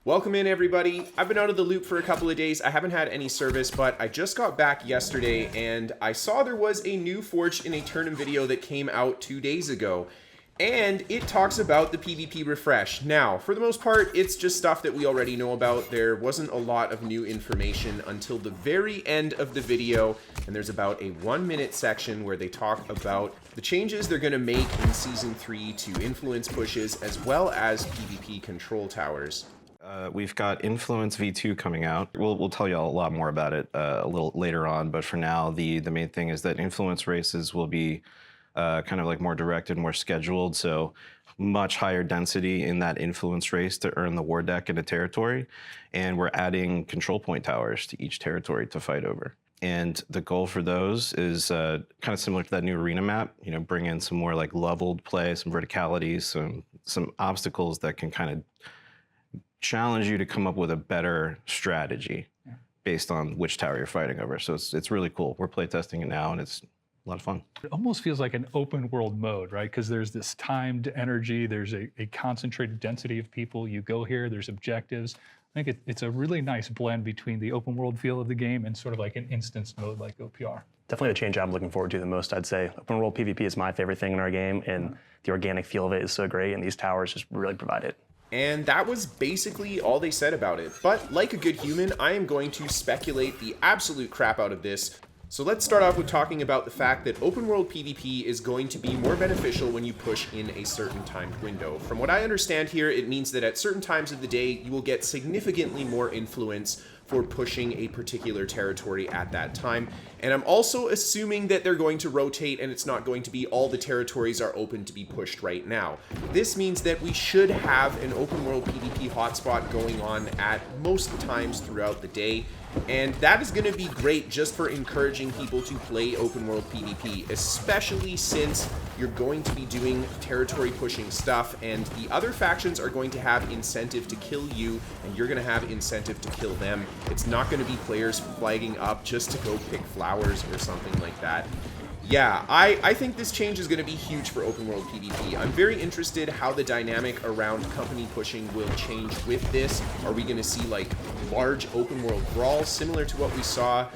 Welcome in, everybody. I've been out of the loop for a couple of days. I haven't had any service, but I just got back yesterday and I saw there was a new Forged in Eternum video that came out 2 days ago. And it talks about the PvP refresh. Now, for the most part, it's just stuff that we already know about. There wasn't a lot of new information until the very end of the video. And there's about a 1-minute section where they talk about the changes they're going to make in Season 3 to influence pushes, as well as PvP control towers. We've got Influence V2 coming out. We'll tell you all a lot more about it a little later on, but for now, the main thing is that Influence races will be kind of like more directed, more scheduled, so much higher density in that Influence race to earn the war deck in a territory, and we're adding control point towers to each territory to fight over. And the goal for those is kind of similar to that new arena map, you know, bring in some more like leveled play, some verticality, some obstacles that can kind of challenge you to come up with a better strategy based on which tower you're fighting over. So it's really cool. We're playtesting it now, and it's a lot of fun. It almost feels like an open world mode, right? Because there's this timed energy, there's a concentrated density of people. You go here, there's objectives. I think it's a really nice blend between the open world feel of the game and sort of like an instance mode like OPR. Definitely the change I'm looking forward to the most, I'd say. Open world PvP is my favorite thing in our game, and the organic feel of it is so great, and these towers just really provide it. And that was basically all they said about it. But like a good human, I am going to speculate the absolute crap out of this. So let's start off with talking about the fact that open world PvP is going to be more beneficial when you push in a certain timed window. From what I understand here, it means that at certain times of the day, you will get significantly more influence for pushing a particular territory at that time. And I'm also assuming that they're going to rotate and it's not going to be all the territories are open to be pushed right now. This means that we should have an open world PvP hotspot going on at most times throughout the day. And that is going to be great just for encouraging people to play open world PvP, especially since you're going to be doing territory pushing stuff and the other factions are going to have incentive to kill you and you're going to have incentive to kill them. It's not going to be players flagging up just to go pick flowers or something like that. Yeah, I think this change is going to be huge for open world PvP. I'm very interested how the dynamic around company pushing will change with this. Are we going to see like large open world brawls similar to what we saw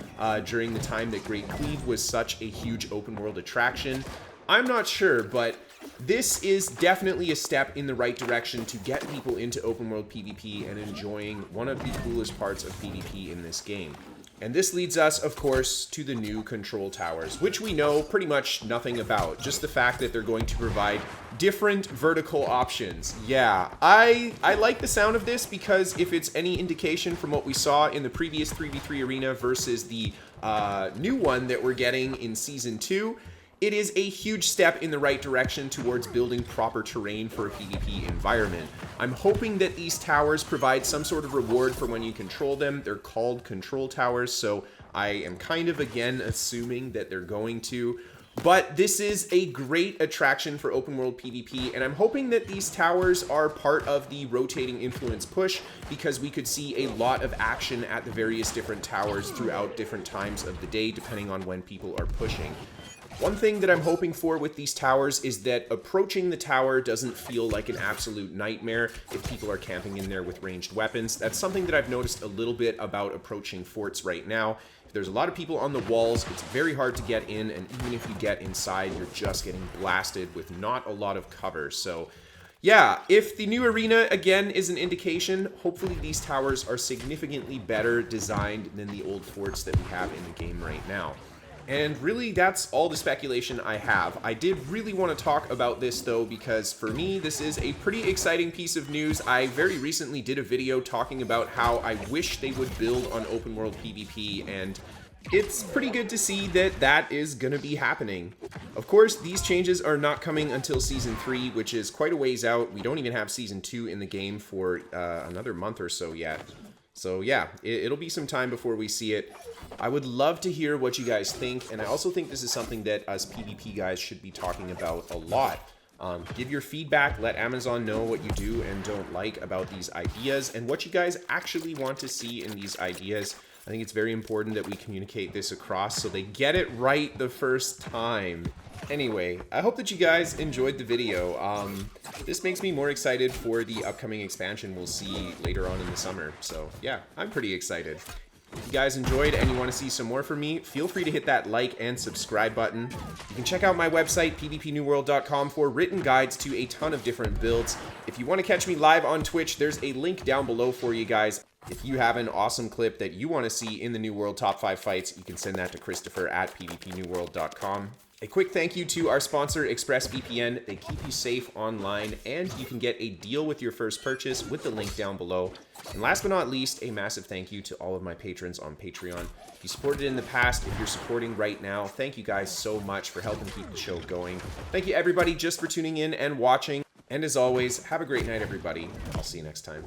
during the time that Great Cleave was such a huge open world attraction? I'm not sure, but this is definitely a step in the right direction to get people into open world PvP and enjoying one of the coolest parts of PvP in this game. And this leads us, of course, to the new control towers, which we know pretty much nothing about. Just the fact that they're going to provide different vertical options. Yeah, I like the sound of this because if it's any indication from what we saw in the previous 3v3 arena versus the new one that we're getting in Season 2, it is a huge step in the right direction towards building proper terrain for a PvP environment. I'm hoping that these towers provide some sort of reward for when you control them. They're called control towers, so I am kind of again assuming that they're going to. But this is a great attraction for open world PvP, and I'm hoping that these towers are part of the rotating influence push because we could see a lot of action at the various different towers throughout different times of the day, depending on when people are pushing. One thing that I'm hoping for with these towers is that approaching the tower doesn't feel like an absolute nightmare if people are camping in there with ranged weapons. That's something that I've noticed a little bit about approaching forts right now. If there's a lot of people on the walls, it's very hard to get in, and even if you get inside, you're just getting blasted with not a lot of cover. So yeah, if the new arena, again, is an indication, hopefully these towers are significantly better designed than the old forts that we have in the game right now. And really, that's all the speculation I have. I did really want to talk about this, though, because for me, this is a pretty exciting piece of news. I very recently did a video talking about how I wish they would build on open world PvP, and it's pretty good to see that that is going to be happening. Of course, these changes are not coming until Season 3, which is quite a ways out. We don't even have Season 2 in the game for another month or so yet. So yeah, it'll be some time before we see it. I would love to hear what you guys think, and I also think this is something that us PvP guys should be talking about a lot. Give your feedback, let Amazon know what you do and don't like about these ideas, and what you guys actually want to see in these ideas. I think it's very important that we communicate this across so they get it right the first time. Anyway, I hope that you guys enjoyed the video. This makes me more excited for the upcoming expansion we'll see later on in the summer. So yeah, I'm pretty excited. If you guys enjoyed and you want to see some more from me, feel free to hit that like and subscribe button. You can check out my website, pvpnewworld.com, for written guides to a ton of different builds. If you want to catch me live on Twitch, there's a link down below for you guys. If you have an awesome clip that you want to see in the New World Top 5 fights, you can send that to Kristofer at pvpnewworld.com. A quick thank you to our sponsor, ExpressVPN. They keep you safe online, and you can get a deal with your first purchase with the link down below. And last but not least, a massive thank you to all of my patrons on Patreon. If you supported in the past, if you're supporting right now, thank you guys so much for helping keep the show going. Thank you everybody just for tuning in and watching. And as always, have a great night, everybody. I'll see you next time.